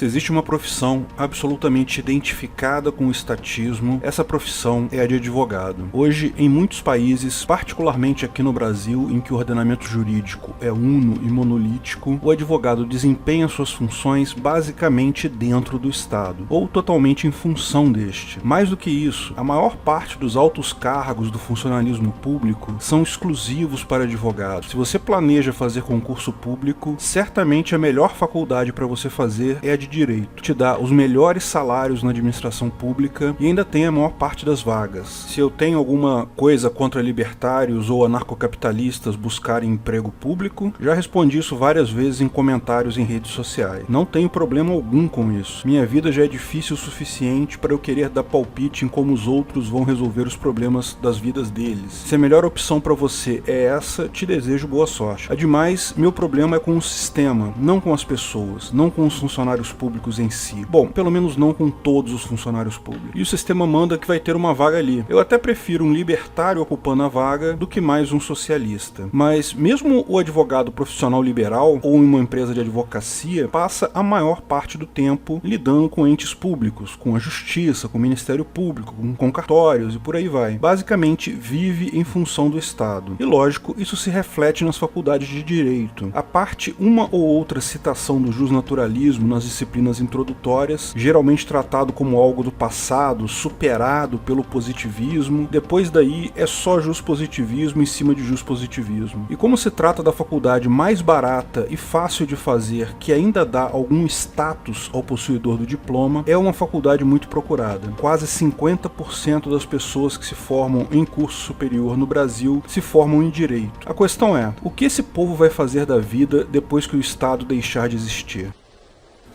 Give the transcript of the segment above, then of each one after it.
Se existe uma profissão absolutamente identificada com o estatismo, essa profissão é a de advogado. Hoje, em muitos países, particularmente aqui no Brasil, em que o ordenamento jurídico é uno e monolítico, o advogado desempenha suas funções basicamente dentro do Estado, ou totalmente em função deste. Mais do que isso, a maior parte dos altos cargos do funcionalismo público são exclusivos para advogados. Se você planeja fazer concurso público, certamente a melhor faculdade para você fazer é a de Direito. Te dá os melhores salários na administração pública e ainda tem a maior parte das vagas. Se eu tenho alguma coisa contra libertários ou anarcocapitalistas buscarem emprego público, já respondi isso várias vezes em comentários em redes sociais. Não tenho problema algum com isso. Minha vida já é difícil o suficiente para eu querer dar palpite em como os outros vão resolver os problemas das vidas deles. Se a melhor opção para você é essa, te desejo boa sorte. Ademais, meu problema é com o sistema, não com as pessoas, não com os funcionários públicos em si. Bom, pelo menos não com todos os funcionários públicos. E o sistema manda que vai ter uma vaga ali. Eu até prefiro um libertário ocupando a vaga do que mais um socialista. Mas mesmo o advogado profissional liberal ou em uma empresa de advocacia passa a maior parte do tempo lidando com entes públicos, com a justiça, com o Ministério Público, com cartórios e por aí vai. Basicamente vive em função do Estado. E lógico, isso se reflete nas faculdades de Direito. A parte uma ou outra citação do justnaturalismo nas disciplinas introdutórias, geralmente tratado como algo do passado, superado pelo positivismo. Depois daí é só justpositivismo em cima de justpositivismo. E como se trata da faculdade mais barata e fácil de fazer, que ainda dá algum status ao possuidor do diploma, é uma faculdade muito procurada. Quase 50% das pessoas que se formam em curso superior no Brasil se formam em Direito. A questão é, o que esse povo vai fazer da vida depois que o Estado deixar de existir?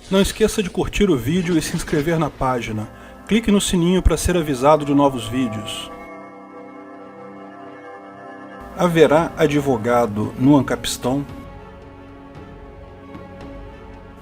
Não esqueça de curtir o vídeo e se inscrever na página. Clique no sininho para ser avisado de novos vídeos. Haverá advogado no Ancapistão?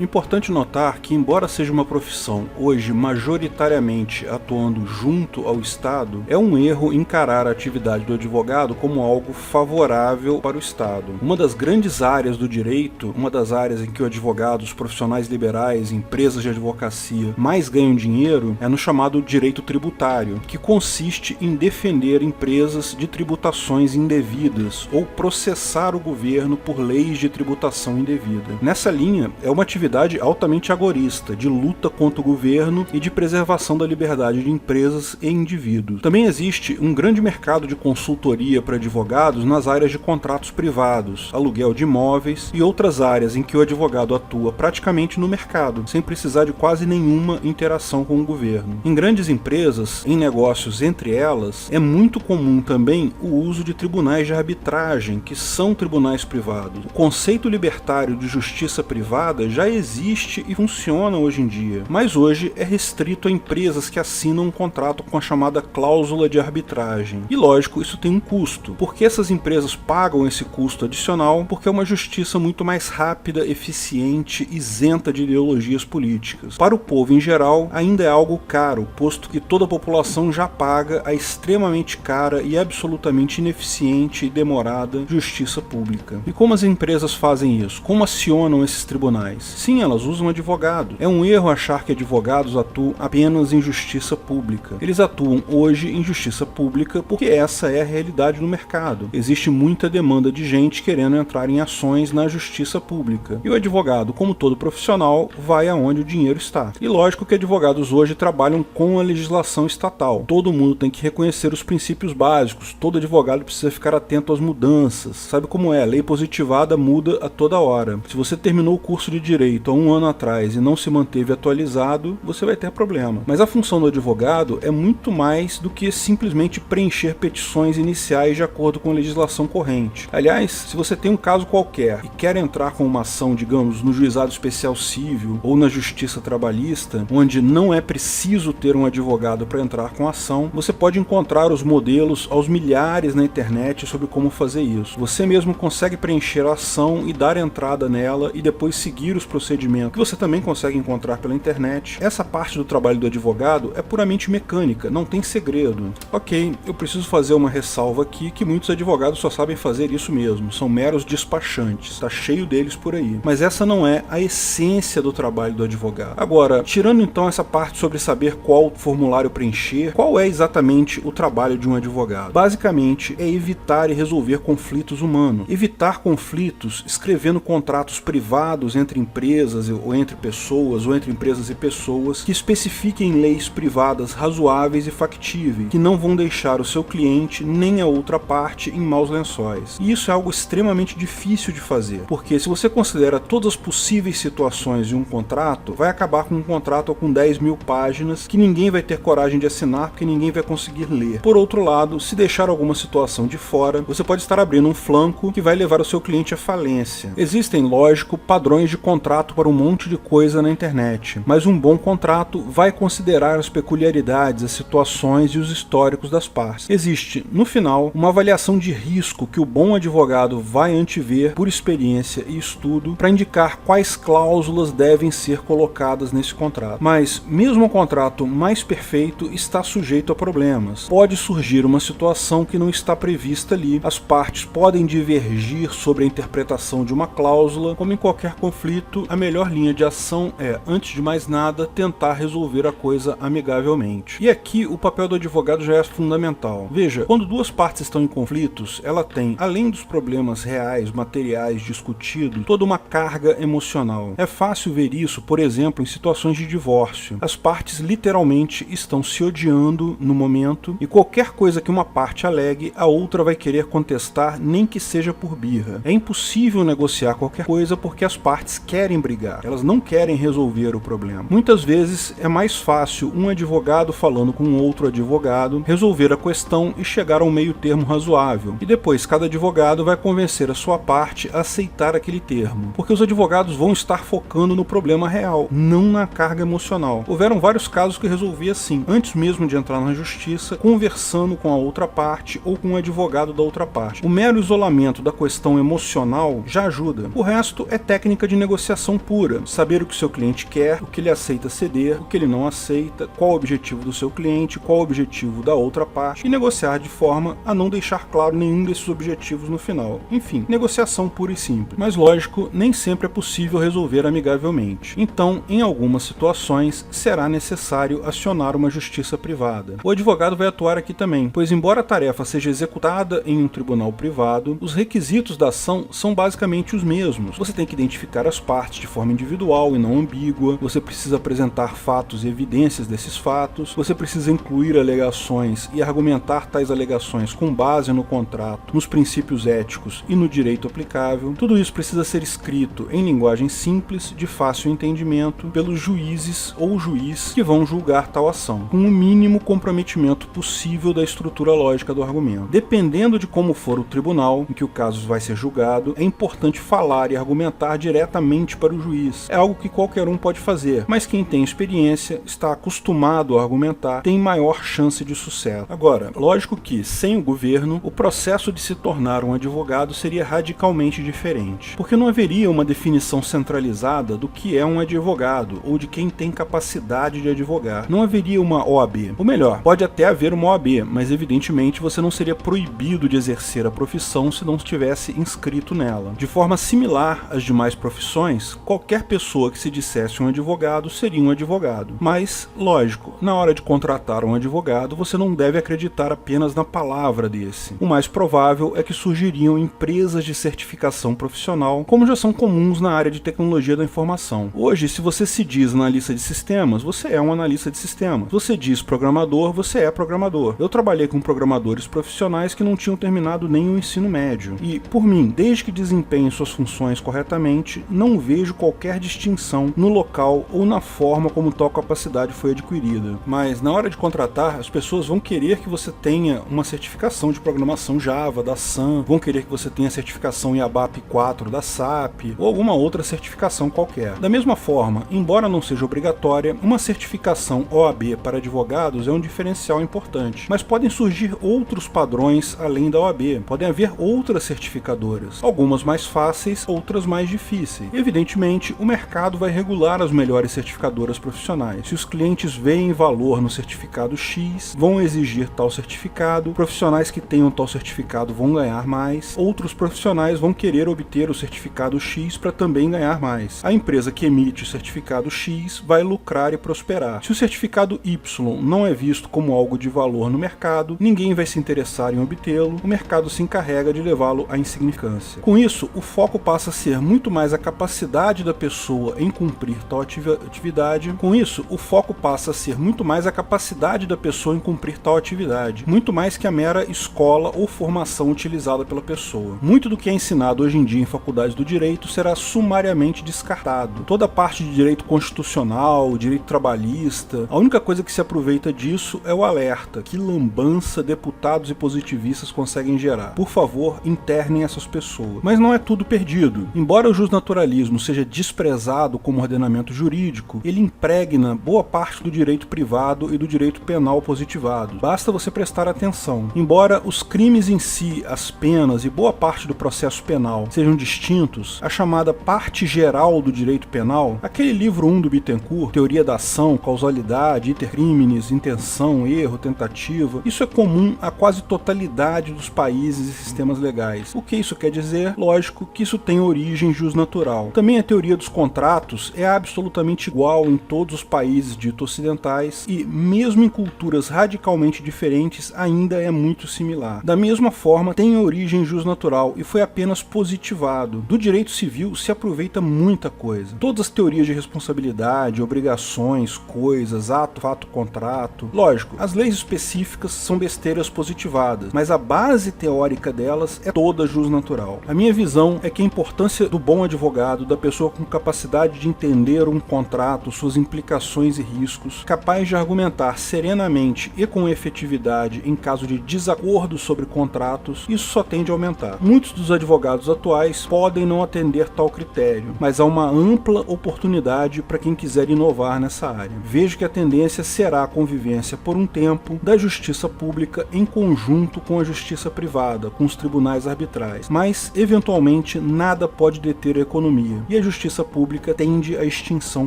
Importante notar que, embora seja uma profissão hoje majoritariamente atuando junto ao Estado, é um erro encarar a atividade do advogado como algo favorável para o Estado. Uma das grandes áreas do direito, uma das áreas em que o advogado, os profissionais liberais, empresas de advocacia mais ganham dinheiro, é no chamado direito tributário, que consiste em defender empresas de tributações indevidas ou processar o governo por leis de tributação indevida. Nessa linha, é uma atividade altamente agorista, de luta contra o governo e de preservação da liberdade de empresas e indivíduos. Também existe um grande mercado de consultoria para advogados nas áreas de contratos privados, aluguel de imóveis e outras áreas em que o advogado atua praticamente no mercado, sem precisar de quase nenhuma interação com o governo. Em grandes empresas, em negócios entre elas, é muito comum também o uso de tribunais de arbitragem, que são tribunais privados. O conceito libertário de justiça privada já existe e funciona hoje em dia, mas hoje é restrito a empresas que assinam um contrato com a chamada cláusula de arbitragem. E lógico, isso tem um custo. Por que essas empresas pagam esse custo adicional? Porque é uma justiça muito mais rápida, eficiente, isenta de ideologias políticas. Para o povo em geral, ainda é algo caro, posto que toda a população já paga a extremamente cara e absolutamente ineficiente e demorada justiça pública. E como as empresas fazem isso? Como acionam esses tribunais? Sim, elas usam advogado. É um erro achar que advogados atuam apenas em justiça pública. Eles atuam hoje em justiça pública porque essa é a realidade do mercado. Existe muita demanda de gente querendo entrar em ações na justiça pública. E o advogado, como todo profissional, vai aonde o dinheiro está. E lógico que advogados hoje trabalham com a legislação estatal. Todo mundo tem que reconhecer os princípios básicos. Todo advogado precisa ficar atento às mudanças. Sabe como é? A lei positivada muda a toda hora. Se você terminou o curso de Direito há um ano atrás e não se manteve atualizado, você vai ter problema. Mas a função do advogado é muito mais do que simplesmente preencher petições iniciais de acordo com a legislação corrente. Aliás, se você tem um caso qualquer e quer entrar com uma ação, digamos, no juizado especial civil ou na justiça trabalhista, onde não é preciso ter um advogado para entrar com a ação, você pode encontrar os modelos aos milhares na internet sobre como fazer isso. Você mesmo consegue preencher a ação e dar entrada nela e depois seguir os procedimentos procedimento que você também consegue encontrar pela internet. Essa parte do trabalho do advogado é puramente mecânica, não tem segredo. Ok, eu preciso fazer uma ressalva aqui que muitos advogados só sabem fazer isso mesmo, são meros despachantes, tá cheio deles por aí. Mas essa não é a essência do trabalho do advogado. Agora, tirando então essa parte sobre saber qual formulário preencher, qual é exatamente o trabalho de um advogado? Basicamente, é evitar e resolver conflitos humanos. Evitar conflitos escrevendo contratos privados entre empresas ou entre pessoas, ou entre empresas e pessoas, que especifiquem leis privadas razoáveis e factíveis, que não vão deixar o seu cliente nem a outra parte em maus lençóis. E isso é algo extremamente difícil de fazer, porque se você considera todas as possíveis situações de um contrato, vai acabar com um contrato com 10 mil páginas que ninguém vai ter coragem de assinar porque ninguém vai conseguir ler. Por outro lado, se deixar alguma situação de fora, você pode estar abrindo um flanco que vai levar o seu cliente à falência. Existem, lógico, padrões de contrato para um monte de coisa na internet, mas um bom contrato vai considerar as peculiaridades, as situações e os históricos das partes. Existe, no final, uma avaliação de risco que o bom advogado vai antever por experiência e estudo para indicar quais cláusulas devem ser colocadas nesse contrato. Mas, mesmo o contrato mais perfeito está sujeito a problemas. Pode surgir uma situação que não está prevista ali, as partes podem divergir sobre a interpretação de uma cláusula. Como em qualquer conflito, a melhor linha de ação é, antes de mais nada, tentar resolver a coisa amigavelmente. E aqui o papel do advogado já é fundamental. Veja, quando duas partes estão em conflitos, ela tem, além dos problemas reais, materiais discutidos, toda uma carga emocional. É fácil ver isso, por exemplo, em situações de divórcio. As partes literalmente estão se odiando no momento e qualquer coisa que uma parte alegue, a outra vai querer contestar, nem que seja por birra. É impossível negociar qualquer coisa porque as partes querem brigar, elas não querem resolver o problema. Muitas vezes é mais fácil um advogado falando com outro advogado resolver a questão e chegar a um meio termo razoável, e depois cada advogado vai convencer a sua parte a aceitar aquele termo, porque os advogados vão estar focando no problema real, não na carga emocional. Houveram vários casos que resolvi assim, antes mesmo de entrar na justiça, conversando com a outra parte ou com o advogado da outra parte. O mero isolamento da questão emocional já ajuda. O resto é técnica de negociação pura, saber o que o seu cliente quer, o que ele aceita ceder, o que ele não aceita, qual o objetivo do seu cliente, qual o objetivo da outra parte, e negociar de forma a não deixar claro nenhum desses objetivos no final. Enfim, negociação pura e simples. Mas lógico, nem sempre é possível resolver amigavelmente. Então, em algumas situações, será necessário acionar uma justiça privada. O advogado vai atuar aqui também, pois embora a tarefa seja executada em um tribunal privado, os requisitos da ação são basicamente os mesmos. Você tem que identificar as partes de forma individual e não ambígua, você precisa apresentar fatos e evidências desses fatos, você precisa incluir alegações e argumentar tais alegações com base no contrato, nos princípios éticos e no direito aplicável. Tudo isso precisa ser escrito em linguagem simples, de fácil entendimento, pelos juízes ou juiz que vão julgar tal ação, com o mínimo comprometimento possível da estrutura lógica do argumento. Dependendo de como for o tribunal em que o caso vai ser julgado, é importante falar e argumentar diretamente para o juiz. É algo que qualquer um pode fazer, mas quem tem experiência, está acostumado a argumentar, tem maior chance de sucesso. Agora, lógico que, sem o governo, o processo de se tornar um advogado seria radicalmente diferente, porque não haveria uma definição centralizada do que é um advogado, ou de quem tem capacidade de advogar. Não haveria uma OAB. Ou melhor, pode até haver uma OAB, mas evidentemente você não seria proibido de exercer a profissão se não estivesse inscrito nela. De forma similar às demais profissões, qualquer pessoa que se dissesse um advogado seria um advogado. Mas, lógico, na hora de contratar um advogado, você não deve acreditar apenas na palavra desse. O mais provável é que surgiriam empresas de certificação profissional, como já são comuns na área de tecnologia da informação. Hoje, se você se diz analista de sistemas, você é um analista de sistemas. Se você diz programador, você é programador. Eu trabalhei com programadores profissionais que não tinham terminado nem o ensino médio. E, por mim, desde que desempenhem suas funções corretamente, não vejo qualquer distinção no local ou na forma como tal capacidade foi adquirida. Mas, na hora de contratar, as pessoas vão querer que você tenha uma certificação de programação Java, da Sun, vão querer que você tenha certificação em ABAP 4 da SAP, ou alguma outra certificação qualquer. Da mesma forma, embora não seja obrigatória, uma certificação OAB para advogados é um diferencial importante, mas podem surgir outros padrões além da OAB, podem haver outras certificadoras, algumas mais fáceis, outras mais difíceis. Evidentemente, Consequentemente, o mercado vai regular as melhores certificadoras profissionais. Se os clientes veem valor no certificado X, vão exigir tal certificado, profissionais que tenham tal certificado vão ganhar mais, outros profissionais vão querer obter o certificado X para também ganhar mais. A empresa que emite o certificado X vai lucrar e prosperar. Se o certificado Y não é visto como algo de valor no mercado, ninguém vai se interessar em obtê-lo, o mercado se encarrega de levá-lo à insignificância. Com isso, o foco passa a ser muito mais a capacidade da pessoa em cumprir tal atividade. Com isso, o foco passa a ser muito mais a capacidade da pessoa em cumprir tal atividade, muito mais que a mera escola ou formação utilizada pela pessoa. Muito do que é ensinado hoje em dia em faculdades do direito será sumariamente descartado. Toda a parte de direito constitucional, direito trabalhista, a única coisa que se aproveita disso é o alerta, que lambança deputados e positivistas conseguem gerar. Por favor, internem essas pessoas. Mas não é tudo perdido. Embora o justnaturalismo seja desprezado como ordenamento jurídico, ele impregna boa parte do direito privado e do direito penal positivado. Basta você prestar atenção. Embora os crimes em si, as penas e boa parte do processo penal sejam distintos, a chamada parte geral do direito penal, aquele livro 1 do Bittencourt, Teoria da Ação, Causalidade, Iter criminis, intenção, erro, tentativa, isso é comum a quase totalidade dos países e sistemas legais. O que isso quer dizer? Lógico que isso tem origem jusnatural. Também a teoria dos contratos é absolutamente igual em todos os países ditos ocidentais e, mesmo em culturas radicalmente diferentes, ainda é muito similar. Da mesma forma, tem origem jusnatural e foi apenas positivado. Do direito civil se aproveita muita coisa. Todas as teorias de responsabilidade, obrigações, coisas, ato, fato, contrato. Lógico, as leis específicas são besteiras positivadas, mas a base teórica delas é toda jusnatural. A minha visão é que a importância do bom advogado, da pessoa com capacidade de entender um contrato, suas implicações e riscos, capaz de argumentar serenamente e com efetividade em caso de desacordo sobre contratos, isso só tende a aumentar. Muitos dos advogados atuais podem não atender tal critério, mas há uma ampla oportunidade para quem quiser inovar nessa área. Vejo que a tendência será a convivência por um tempo da justiça pública em conjunto com a justiça privada, com os tribunais arbitrais, mas eventualmente nada pode deter a economia e a justiça pública tende à extinção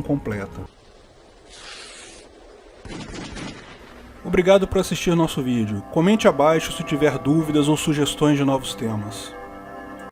completa. Obrigado por assistir nosso vídeo. Comente abaixo se tiver dúvidas ou sugestões de novos temas.